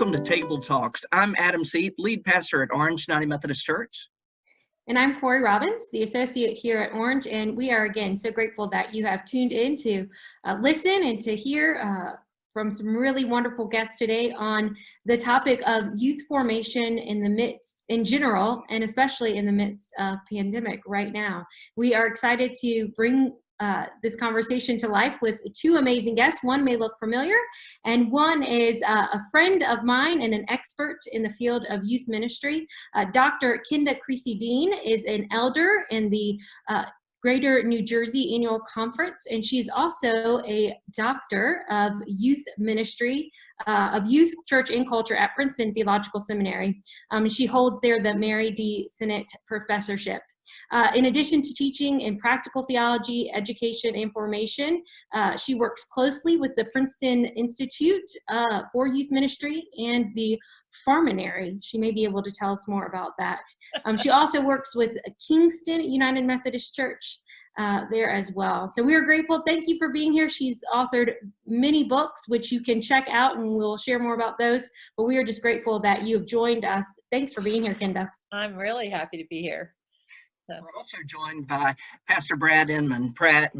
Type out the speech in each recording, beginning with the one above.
welcome to Table Talks. I'm Adam Seath, lead pastor at Orange United Methodist Church. And I'm Kori Robbins, the associate here at Orange, and we are again so grateful that you have tuned in to listen and to hear from some really wonderful guests today on the topic of youth formation in the midst, in general, and especially in the midst of pandemic right now. We are excited to bring this conversation to life with two amazing guests. One may look familiar, and one is a friend of mine and an expert in the field of youth ministry. Dr. Kenda Creasy Dean is an elder in the Greater New Jersey Annual Conference, and she's also a doctor of youth ministry, of youth, church, and culture at Princeton Theological Seminary. She holds there the Mary D. Sinnott Professorship. In addition to teaching in practical theology, education, and formation, she works closely with the Princeton Institute for Youth Ministry and the Farminary. She may be able to tell us more about that. She also works with Kingston United Methodist Church there as well. So we are grateful. Thank you for being here. She's authored many books, which you can check out, and we'll share more about those. But we are just grateful that you have joined us. Thanks for being here, Kenda. I'm really happy to be here. So. We're also joined by Pastor Brad Inman. Brad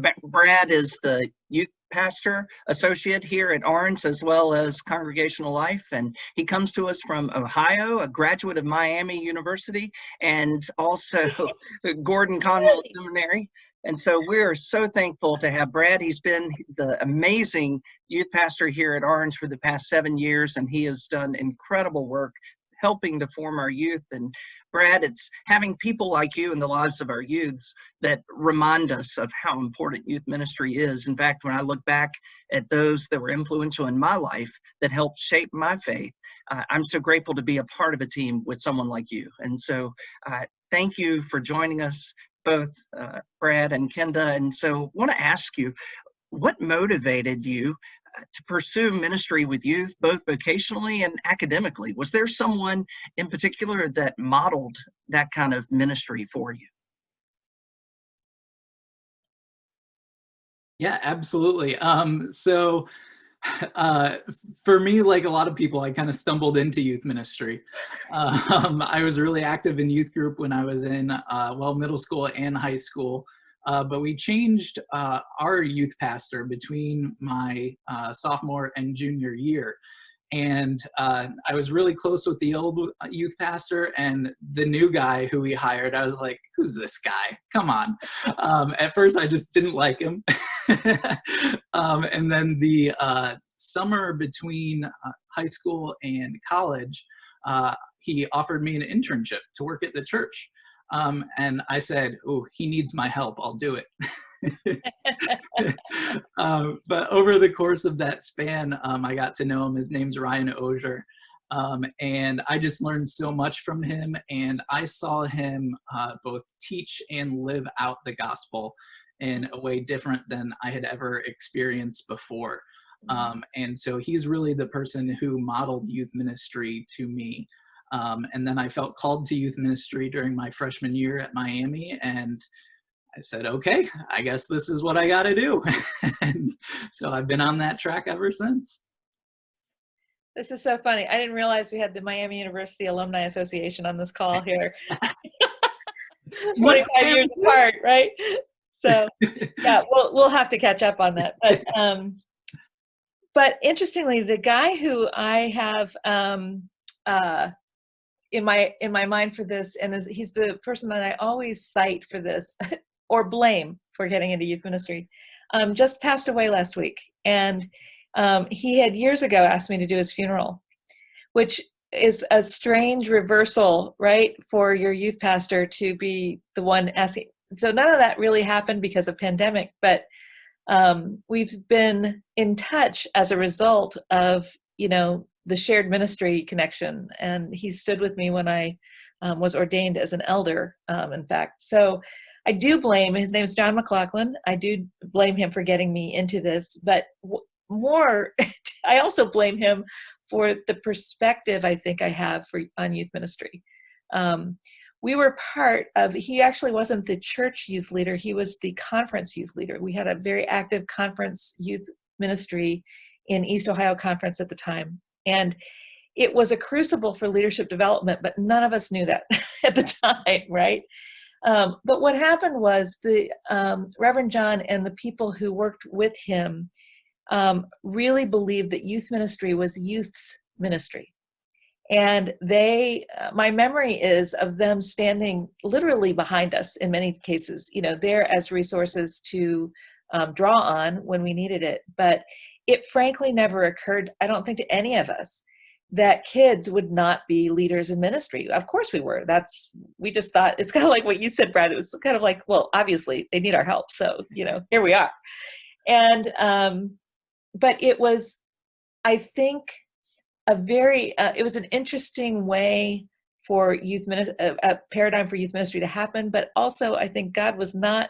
is the youth pastor associate here at Orange, as well as Congregational Life, and he comes to us from Ohio, a graduate of Miami University, and also Gordon Conwell Seminary. And so we're so thankful to have Brad. He's been the amazing youth pastor here at Orange for the past 7 years, and he has done incredible work helping to form our youth. And Brad, it's having people like you in the lives of our youths that remind us of how important youth ministry is. In fact, when I look back at those that were influential in my life that helped shape my faith, I'm so grateful to be a part of a team with someone like you. And so thank you for joining us, both Brad and Kenda. And so I want to ask you, what motivated you to pursue ministry with youth, both vocationally and academically? Was there someone in particular that modeled that kind of ministry for you? Yeah, absolutely. So for me, like a lot of people, I kind of stumbled into youth ministry. I was really active in youth group when I was in, middle school and high school. But we changed our youth pastor between my sophomore and junior year. And I was really close with the old youth pastor, and the new guy who we hired, I was like, who's this guy? Come on. At first, I just didn't like him. And then the summer between high school and college, he offered me an internship to work at the church. And I said, oh, he needs my help. I'll do it. But over the course of that span, I got to know him. His name's Ryan Ozier. And I just learned so much from him. And I saw him both teach and live out the gospel in a way different than I had ever experienced before. And so he's really the person who modeled youth ministry to me. And then I felt called to youth ministry during my freshman year at Miami, and I said, okay, I guess this is what I got to do. And so I've been on that track ever since. This is so funny. I didn't realize we had the Miami University Alumni Association on this call here. 25 years apart, right? So yeah, we'll have to catch up on that. But interestingly, the guy who I have in my mind for this, and he's the person that I always cite for this or blame for getting into youth ministry, just passed away last week. And he had years ago asked me to do his funeral, which is a strange reversal, right, for your youth pastor to be the one asking. So none of that really happened because of pandemic, but we've been in touch as a result of, the shared ministry connection. And he stood with me when I was ordained as an elder, in fact. So I do blame, his name is John McLaughlin. I do blame him for getting me into this, but more, I also blame him for the perspective I think I have on youth ministry. We were part of, he actually wasn't the church youth leader, he was the conference youth leader. We had a very active conference youth ministry in East Ohio Conference at the time. And it was a crucible for leadership development, but none of us knew that at the time, right? But what happened was the Reverend John and the people who worked with him really believed that youth ministry was youth's ministry. And my memory is of them standing literally behind us in many cases, there as resources to draw on when we needed it. But it frankly never occurred, I don't think, to any of us that kids would not be leaders in ministry. Of course we were. We just thought, it's kind of like what you said, Brad. It was kind of like, well, obviously they need our help. So, here we are. And, but it was, I think, it was an interesting way for a paradigm for youth ministry to happen. But also I think God was not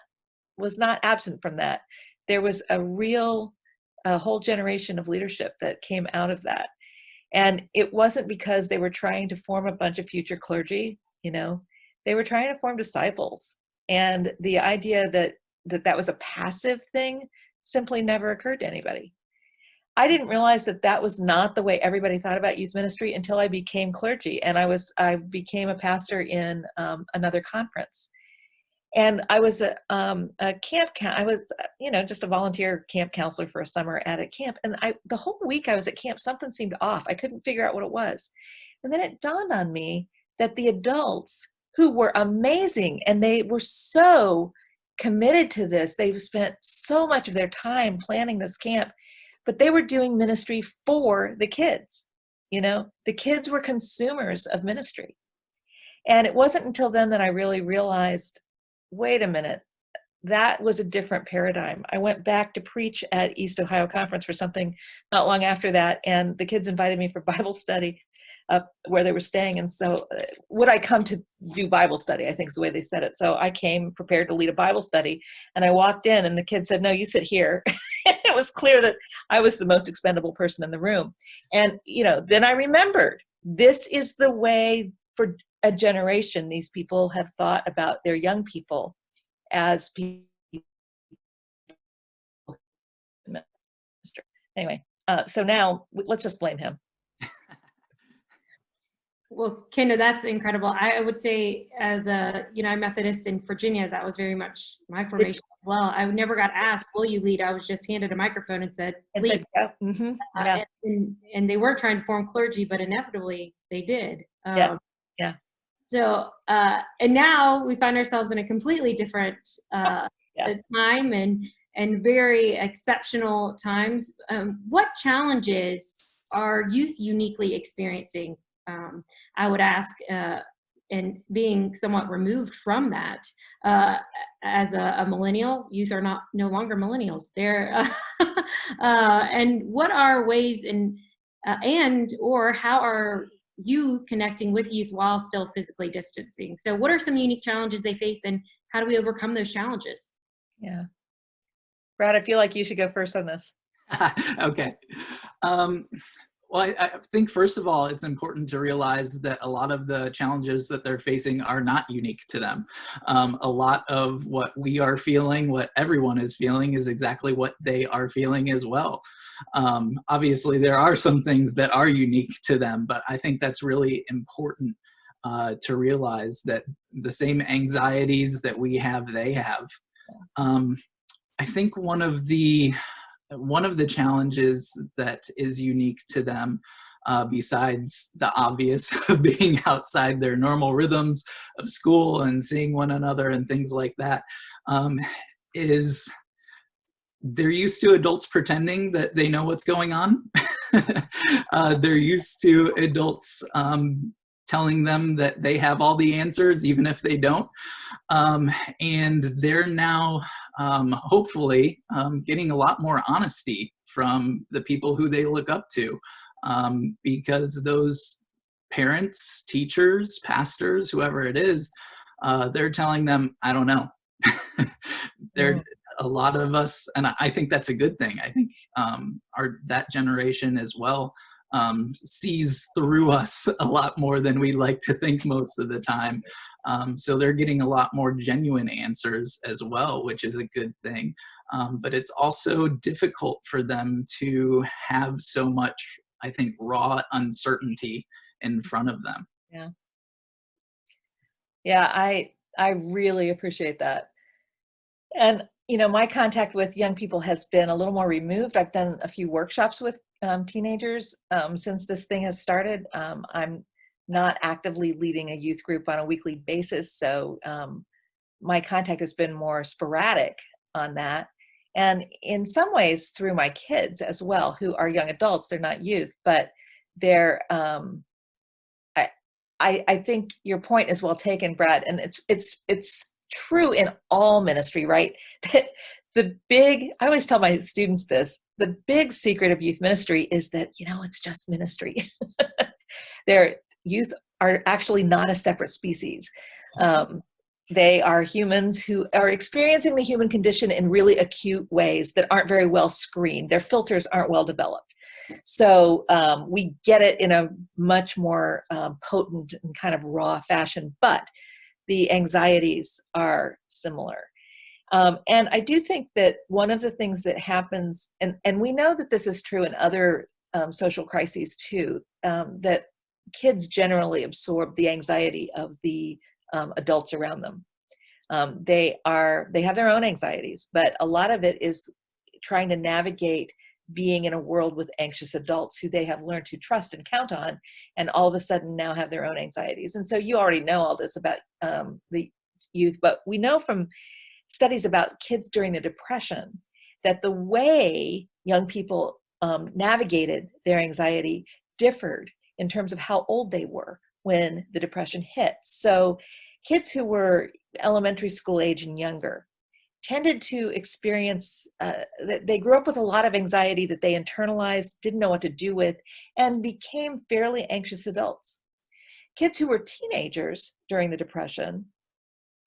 absent from that. There was a whole generation of leadership that came out of that. And it wasn't because they were trying to form a bunch of future clergy, they were trying to form disciples. And the idea that was a passive thing simply never occurred to anybody. I didn't realize that was not the way everybody thought about youth ministry until I became clergy. And I became a pastor in another conference. And I was I was, just a volunteer camp counselor for a summer at a camp. And the whole week I was at camp, something seemed off. I couldn't figure out what it was. And then it dawned on me that the adults, who were amazing and they were so committed to this, they spent so much of their time planning this camp, but they were doing ministry for the kids. The kids were consumers of ministry. And it wasn't until then that I really realized, wait a minute, that was a different paradigm. I went back to preach at East Ohio Conference for something not long after that, and the kids invited me for Bible study where they were staying. And so would I come to do Bible study, I think is the way they said it. So I came prepared to lead a Bible study, and I walked in and the kid said, no, you sit here. It was clear that I was the most expendable person in the room. And, then I remembered, this is the way for a generation these people have thought about their young people as people. Anyway, so now let's just blame him. Well, Kenda, that's incredible. I would say, as a Methodist in Virginia, that was very much my formation as well. I never got asked, will you lead? I was just handed a microphone and said, lead. Mm-hmm. Yeah. And they were trying to form clergy, but inevitably they did. Yeah. So, and now we find ourselves in a completely different time and very exceptional times. What challenges are youth uniquely experiencing? I would ask, and being somewhat removed from that, as a millennial, youth are no longer millennials. They're, and what are ways or how are you connecting with youth while still physically distancing? So what are some unique challenges they face, and how do we overcome those challenges? Yeah. Brad, I feel like you should go first on this. Okay. Well, I think, first of all, it's important to realize that a lot of the challenges that they're facing are not unique to them. A lot of what we are feeling, what everyone is feeling, is exactly what they are feeling as well. Obviously, there are some things that are unique to them, but I think that's really important to realize that the same anxieties that we have, they have. I think one of the challenges that is unique to them, besides the obvious of being outside their normal rhythms of school and seeing one another and things like that, is they're used to adults pretending that they know what's going on. They're used to adults telling them that they have all the answers, even if they don't. And they're now, hopefully, getting a lot more honesty from the people who they look up to, because those parents, teachers, pastors, whoever it is, they're telling them, I don't know. A lot of us, and I think that's a good thing. I think that generation as well sees through us a lot more than we like to think most of the time. So they're getting a lot more genuine answers as well, which is a good thing. But it's also difficult for them to have so much I think, raw uncertainty in front of them. Yeah. Yeah, I really appreciate that. And, you know, my contact with young people has been a little more removed. I've done a few workshops with teenagers since this thing has started. I'm not actively leading a youth group on a weekly basis, so my contact has been more sporadic on that. And in some ways through my kids as well, who are young adults. They're not youth, but they're, I think your point is well taken, Brad. And it's true in all ministry, right? That I always tell my students this, the big secret of youth ministry is that, you know, it's just ministry. Their youth are actually not a separate species. They are humans who are experiencing the human condition in really acute ways that aren't very well screened. Their filters aren't well developed. So we get it in a much more potent and kind of raw fashion, but the anxieties are similar. And I do think that one of the things that happens, and we know that this is true in other social crises too, that kids generally absorb the anxiety of the adults around them. They have their own anxieties, but a lot of it is trying to navigate being in a world with anxious adults who they have learned to trust and count on, and all of a sudden now have their own anxieties. And so you already know all this about the youth, but we know from studies about kids during the Depression that the way young people navigated their anxiety differed in terms of how old they were when the Depression hit. So kids who were elementary school age and younger tended to experience, they grew up with a lot of anxiety that they internalized, didn't know what to do with, and became fairly anxious adults. Kids who were teenagers during the Depression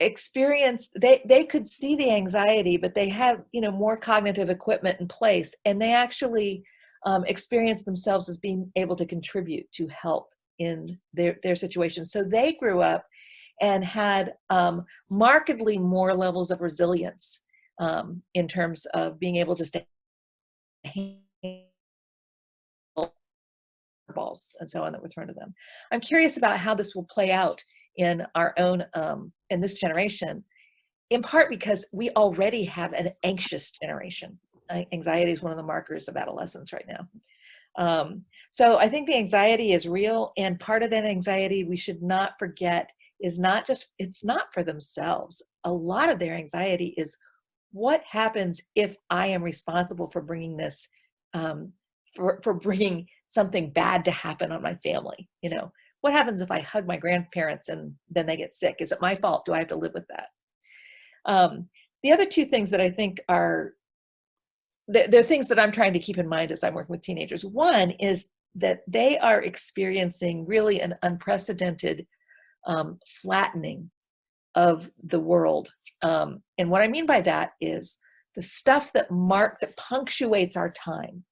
experienced, they could see the anxiety, but they had, you know, more cognitive equipment in place, and they actually experienced themselves as being able to contribute to help in their situation. So they grew up and had markedly more levels of resilience in terms of being able to stay balls and so on that were thrown to them. I'm curious about how this will play out in our own, in this generation, in part because we already have an anxious generation. Anxiety is one of the markers of adolescence right now. So I think the anxiety is real, and part of that anxiety we should not forget is not just, it's not for themselves. A lot of their anxiety is what happens if I am responsible for bringing this, for bringing something bad to happen on my family. You know, what happens if I hug my grandparents and then they get sick? Is it my fault? Do I have to live with that? The other two things that I think are, they're things that I'm trying to keep in mind as I'm working with teenagers. One is that they are experiencing really an unprecedented flattening of the world. And what I mean by that is the stuff that punctuates our time,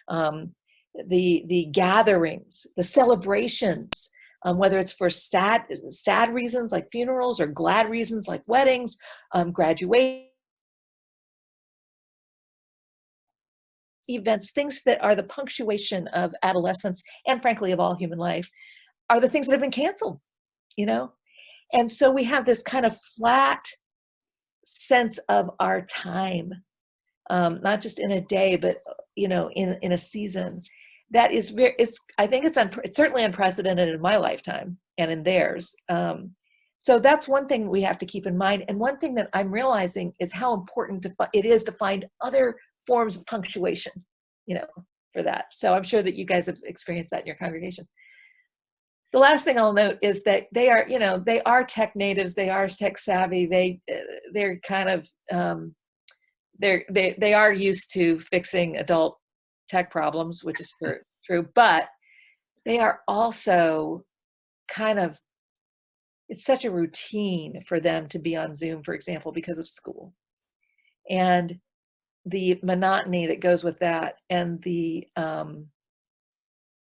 the gatherings, the celebrations, whether it's for sad reasons like funerals or glad reasons like weddings, graduation events, things that are the punctuation of adolescence and frankly of all human life, are the things that have been canceled, you know? And so we have this kind of flat sense of our time, not just in a day, but, you know, in a season that is very, I think it's certainly unprecedented in my lifetime and in theirs. So that's one thing we have to keep in mind. And one thing that I'm realizing is how important it is to find other forms of punctuation, you know, for that. So I'm sure that you guys have experienced that in your congregation. The last thing I'll note is that they are, you know, they are tech natives, they are tech savvy, they're kind of, they are used to fixing adult tech problems, which is true, but they are also kind of, it's such a routine for them to be on Zoom, for example, because of school. And the monotony that goes with that, and the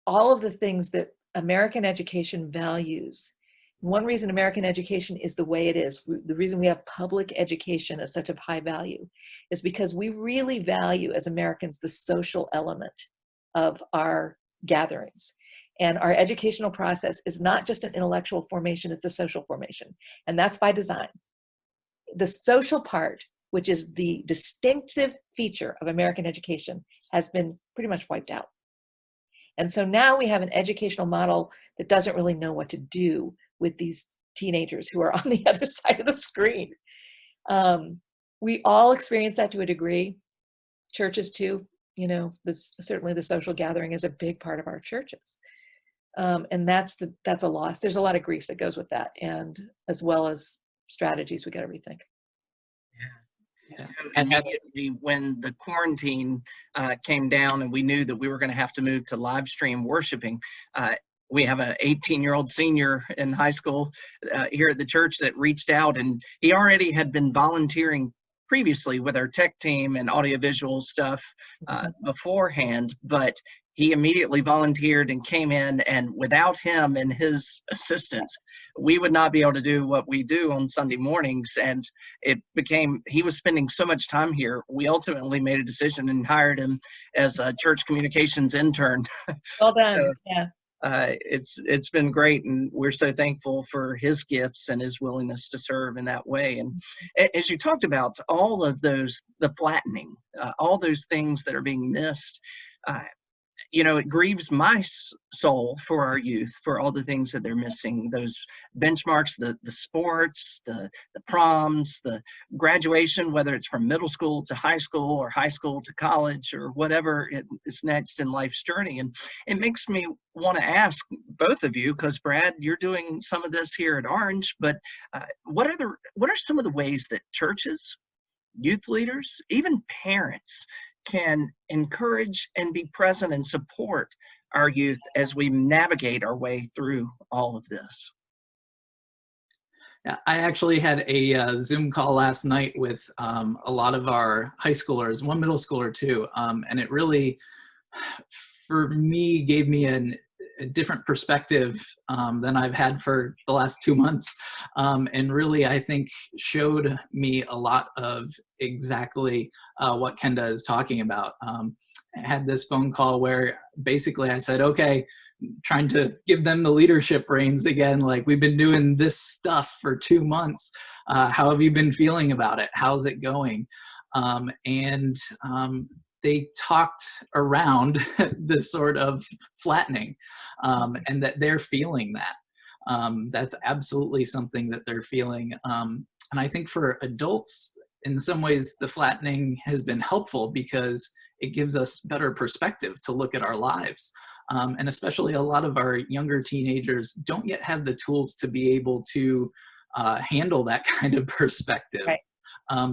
all of the things that American education values. One reason American education is the way it is, the reason we have public education as such a high value, is because we really value as Americans the social element of our gatherings. And our educational process is not just an intellectual formation, it's a social formation. And that's by design. The social part, which is the distinctive feature of American education, has been pretty much wiped out. And so now we have an educational model that doesn't really know what to do with these teenagers who are on the other side of the screen. We all experience that to a degree. Churches too, certainly the social gathering is a big part of our churches. And that's a loss. There's a lot of grief that goes with that, and as well as strategies we got to rethink. Yeah. And immediately when the quarantine came down and we knew that we were going to have to move to live stream worshiping, we have an 18-year-old senior in high school here at the church that reached out, and he already had been volunteering previously with our tech team and audiovisual stuff beforehand, but he immediately volunteered and came in, and without him and his assistance, we would not be able to do what we do on Sunday mornings. And he was spending so much time here, we ultimately made a decision and hired him as a church communications intern. Well done. So, yeah. It's been great, and we're so thankful for his gifts and his willingness to serve in that way. And as you talked about all of those, the flattening, all those things that are being missed, it grieves my soul for our youth, for all the things that they're missing, those benchmarks, the sports, the proms, the graduation, whether it's from middle school to high school or high school to college or whatever is next in life's journey. And it makes me want to ask both of you, because Brad, you're doing some of this here at Orange, but what are some of the ways that churches, youth leaders, even parents can encourage and be present and support our youth as we navigate our way through all of this? Yeah, I actually had a Zoom call last night with a lot of our high schoolers, one middle schooler too, and it really, for me, gave me a different perspective than I've had for the last 2 months, and really, I think, showed me a lot of exactly what Kenda is talking about. I had this phone call where basically I said, okay, trying to give them the leadership reins again, like, we've been doing this stuff for 2 months. How have you been feeling about it? How's it going? They talked around this sort of flattening, and that they're feeling that. That's absolutely something that they're feeling. And I think for adults, in some ways, the flattening has been helpful because it gives us better perspective to look at our lives. And especially a lot of our younger teenagers don't yet have the tools to be able to handle that kind of perspective. Right.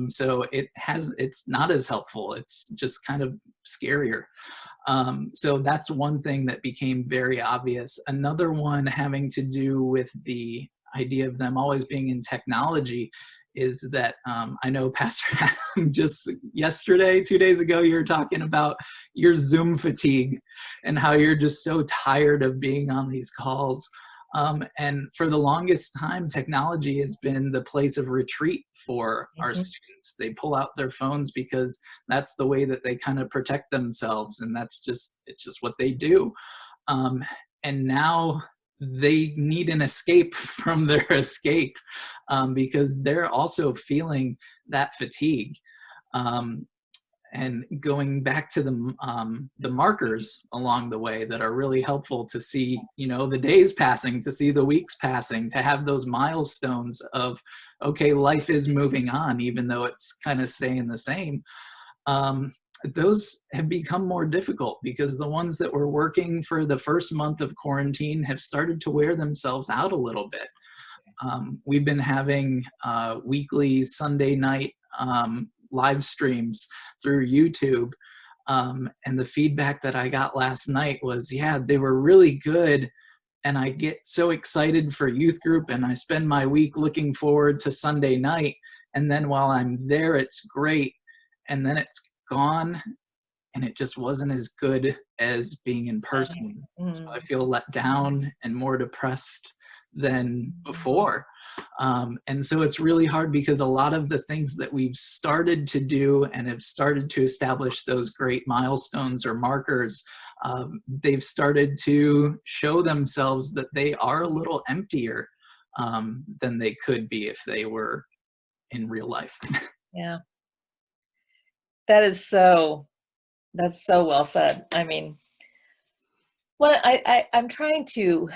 So it's not as helpful. It's just kind of scarier. So that's one thing that became very obvious. Another one having to do with the idea of them always being in technology is that I know Pastor Adam, just yesterday, 2 days ago, you were talking about your Zoom fatigue and how you're just so tired of being on these calls. And for the longest time, technology has been the place of retreat for our students. They pull out their phones because that's the way that they kind of protect themselves, and it's just what they do. And now they need an escape from their escape, because they're also feeling that fatigue. And going back to the markers along the way that are really helpful to see, the days passing, to see the weeks passing, to have those milestones of, okay, life is moving on, even though it's kind of staying the same. Those have become more difficult because the ones that were working for the first month of quarantine have started to wear themselves out a little bit. We've been having weekly Sunday night live streams through YouTube. And the feedback that I got last night was, yeah, they were really good. And I get so excited for youth group, and I spend my week looking forward to Sunday night. And then while I'm there, it's great. And then it's gone, and it just wasn't as good as being in person. So I feel let down and more depressed than before. And so it's really hard because a lot of the things that we've started to do and have started to establish those great milestones or markers, they've started to show themselves that they are a little emptier than they could be if they were in real life. Yeah. That's so well said. I mean, well, I'm trying to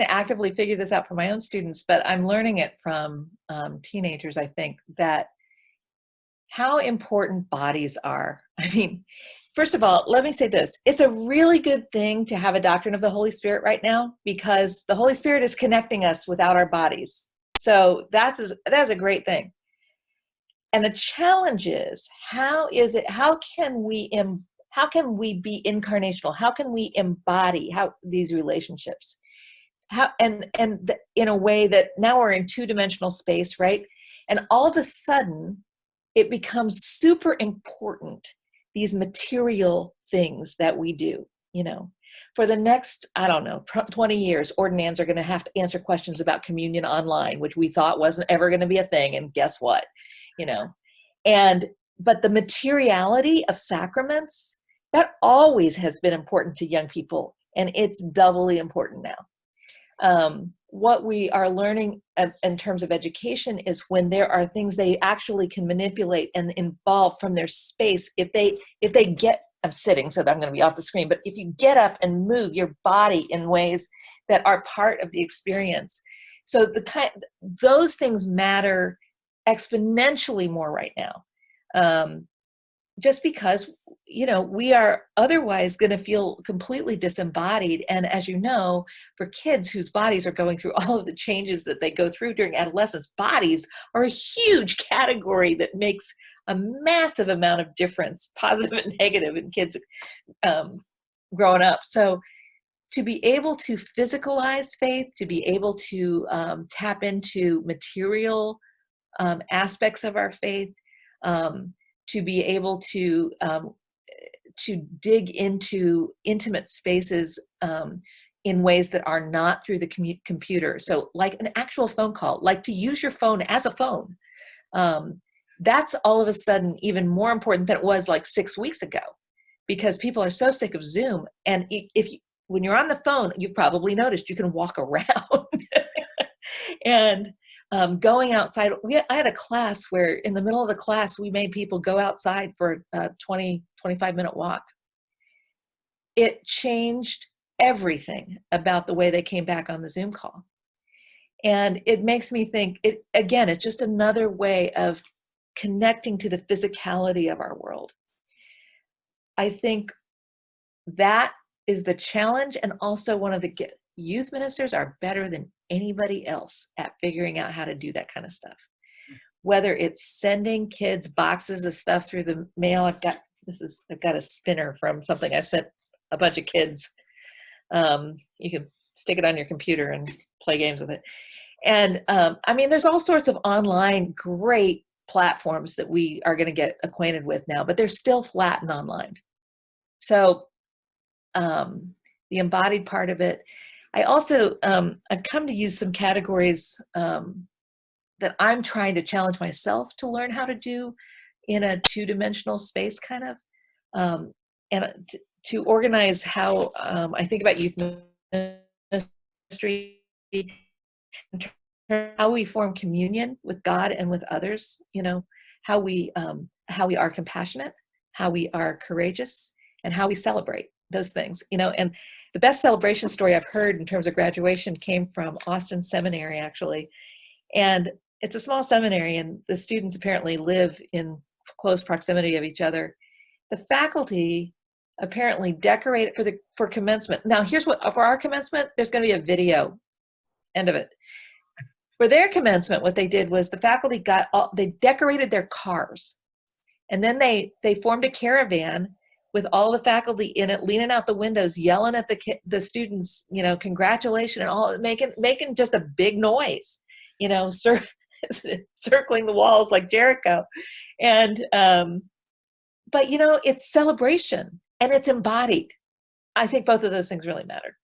actively figure this out for my own students, but I'm learning it from teenagers, I think, that how important bodies are. I mean, first of all, let me say this. It's a really good thing to have a doctrine of the Holy Spirit right now, because the Holy Spirit is connecting us without our bodies. So that's a great thing. And the challenge is, how can we be incarnational? How can we embody these relationships? In a way that now we're in two-dimensional space, right? And all of a sudden, it becomes super important, these material things that we do, For the next, 20 years, ordinands are going to have to answer questions about communion online, which we thought wasn't ever going to be a thing, and guess what? But the materiality of sacraments, that always has been important to young people, and it's doubly important now. What we are learning in terms of education is when there are things they actually can manipulate and involve from their space. If they get, I'm sitting, so that I'm going to be off the screen, but if you get up and move your body in ways that are part of the experience, so those things matter exponentially more right now. Just because, we are otherwise going to feel completely disembodied. And as you know, for kids whose bodies are going through all of the changes that they go through during adolescence, bodies are a huge category that makes a massive amount of difference, positive and negative, in kids growing up. So to be able to physicalize faith, to be able to tap into material aspects of our faith, to be able to dig into intimate spaces in ways that are not through the computer. So like an actual phone call, like to use your phone as a phone. That's all of a sudden even more important than it was like 6 weeks ago, because people are so sick of Zoom. And when you're on the phone, you've probably noticed you can walk around. And going outside, I had a class where in the middle of the class, we made people go outside for a 25-minute walk. It changed everything about the way they came back on the Zoom call. And it makes me think, it's just another way of connecting to the physicality of our world. I think that is the challenge, and also one of the youth ministers are better than anybody else at figuring out how to do that kind of stuff. Whether it's sending kids boxes of stuff through the mail. I've got a spinner from something I sent a bunch of kids. You can stick it on your computer and play games with it. And there's all sorts of online great platforms that we are going to get acquainted with now, but they're still flat and online. So the embodied part of it. I also, I've come to use some categories that I'm trying to challenge myself to learn how to do in a two-dimensional space, kind of, and to organize how I think about youth ministry, how we form communion with God and with others, how we are compassionate, how we are courageous, and how we celebrate those things, and the best celebration story I've heard in terms of graduation came from Austin Seminary, actually. And it's a small seminary, and the students apparently live in close proximity of each other. The faculty apparently decorated for commencement. Now, here's what, for our commencement, there's going to be a video, end of it. For their commencement, what they did was the faculty they decorated their cars. And then they formed a caravan with all the faculty in it, leaning out the windows, yelling at the students, congratulations, and all, making just a big noise, circling the walls like Jericho. And, but it's celebration and it's embodied. I think both of those things really matter.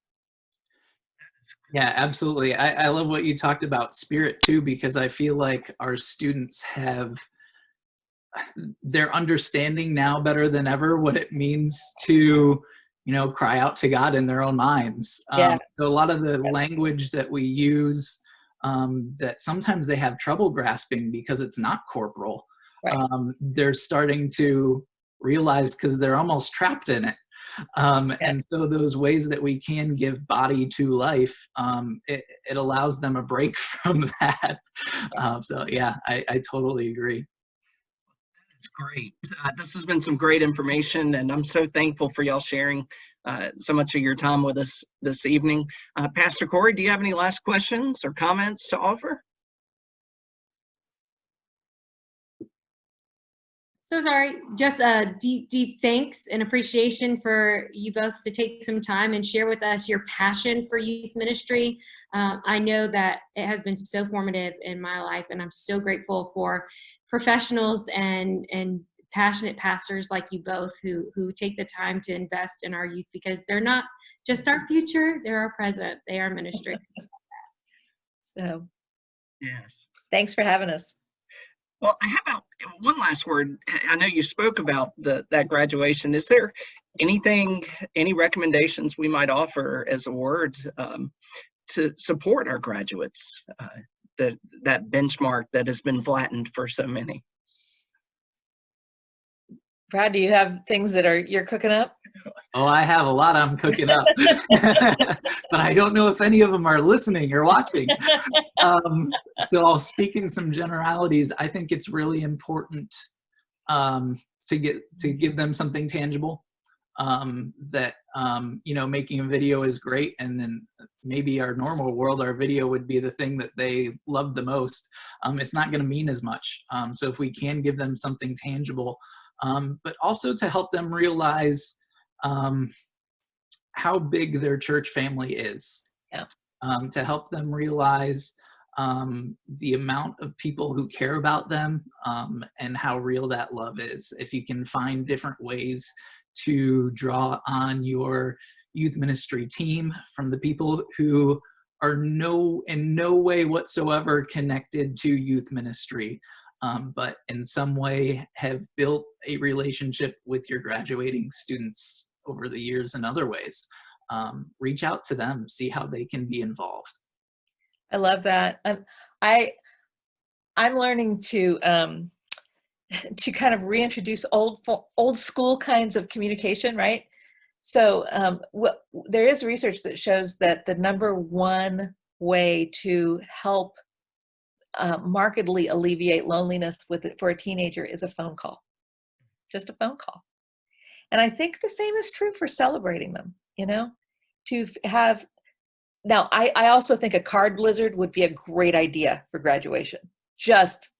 Yeah, absolutely. I love what you talked about spirit too, because I feel like our students they're understanding now better than ever what it means to, cry out to God in their own minds. Yeah. So a lot of the language that we use that sometimes they have trouble grasping because it's not corporal, Right. They're starting to realize because they're almost trapped in it. And so those ways that we can give body to life, it allows them a break from that. So yeah, I totally agree. That's great. This has been some great information, and I'm so thankful for y'all sharing so much of your time with us this evening. Pastor Kori, do you have any last questions or comments to offer? So sorry, just a deep thanks and appreciation for you both to take some time and share with us your passion for youth ministry. I know that it has been so formative in my life, and I'm so grateful for professionals and passionate pastors like you both who take the time to invest in our youth, because they're not just our future, they're our present, they are ministry. So Yes. thanks for having us. Well, how about one last word? I know you spoke about that graduation. Is there any recommendations we might offer as a word to support our graduates, that benchmark that has been flattened for so many? Brad, do you have things that you're cooking up? Oh, I have a lot I'm cooking up, but I don't know if any of them are listening or watching. So I'll speak in some generalities. I think it's really important to give them something tangible. That making a video is great, and then maybe our normal world, our video would be the thing that they love the most. It's not going to mean as much. So if we can give them something tangible, but also to help them realize how big their church family is. Yeah. To help them realize the amount of people who care about them, and how real that love is. If you can find different ways to draw on your youth ministry team from the people who are in no way whatsoever connected to youth ministry, but in some way have built a relationship with your graduating students over the years in other ways, reach out to them, see how they can be involved. I love that. And I'm learning to kind of reintroduce old school kinds of communication, right? So there is research that shows that the number one way to help markedly alleviate loneliness for a teenager is a phone call, just a phone call. And I think the same is true for celebrating them, to have. Now, I also think a card blizzard would be a great idea for graduation. Just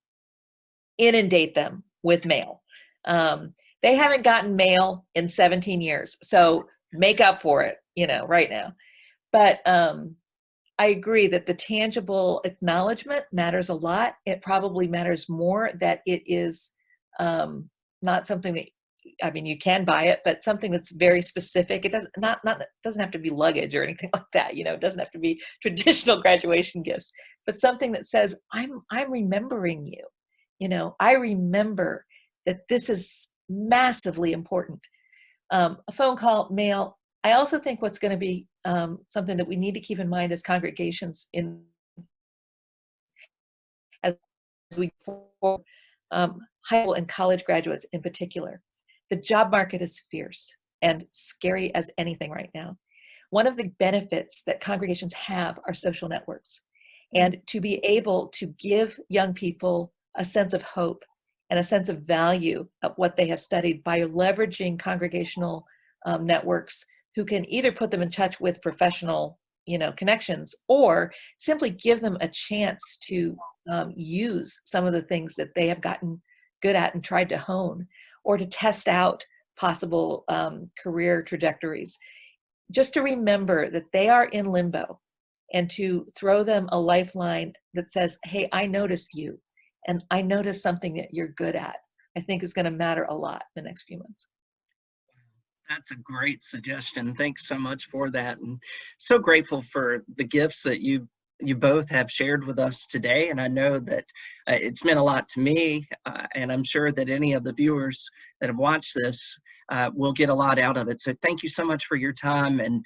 inundate them with mail. They haven't gotten mail in 17 years, so make up for it, right now. But I agree that the tangible acknowledgement matters a lot. It probably matters more that it is not something that, you can buy it, but something that's very specific. It doesn't have to be luggage or anything like that. It doesn't have to be traditional graduation gifts, but something that says, I'm remembering you. I remember that this is massively important. A phone call, mail. I also think what's going to be something that we need to keep in mind as congregations as we form high school and college graduates in particular. The job market is fierce and scary as anything right now. One of the benefits that congregations have are social networks. And to be able to give young people a sense of hope and a sense of value of what they have studied by leveraging congregational networks who can either put them in touch with professional, connections, or simply give them a chance to use some of the things that they have gotten good at and tried to hone, or to test out possible career trajectories. Just to remember that they are in limbo, and to throw them a lifeline that says, hey, I notice you, and I notice something that you're good at, I think is going to matter a lot in the next few months. That's a great suggestion. Thanks so much for that. And so grateful for the gifts that you both have shared with us today. And I know that it's meant a lot to me. And I'm sure that any of the viewers that have watched this will get a lot out of it. So thank you so much for your time, and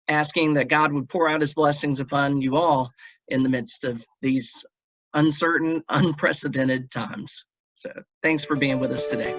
asking that God would pour out his blessings upon you all in the midst of these uncertain, unprecedented times. So thanks for being with us today.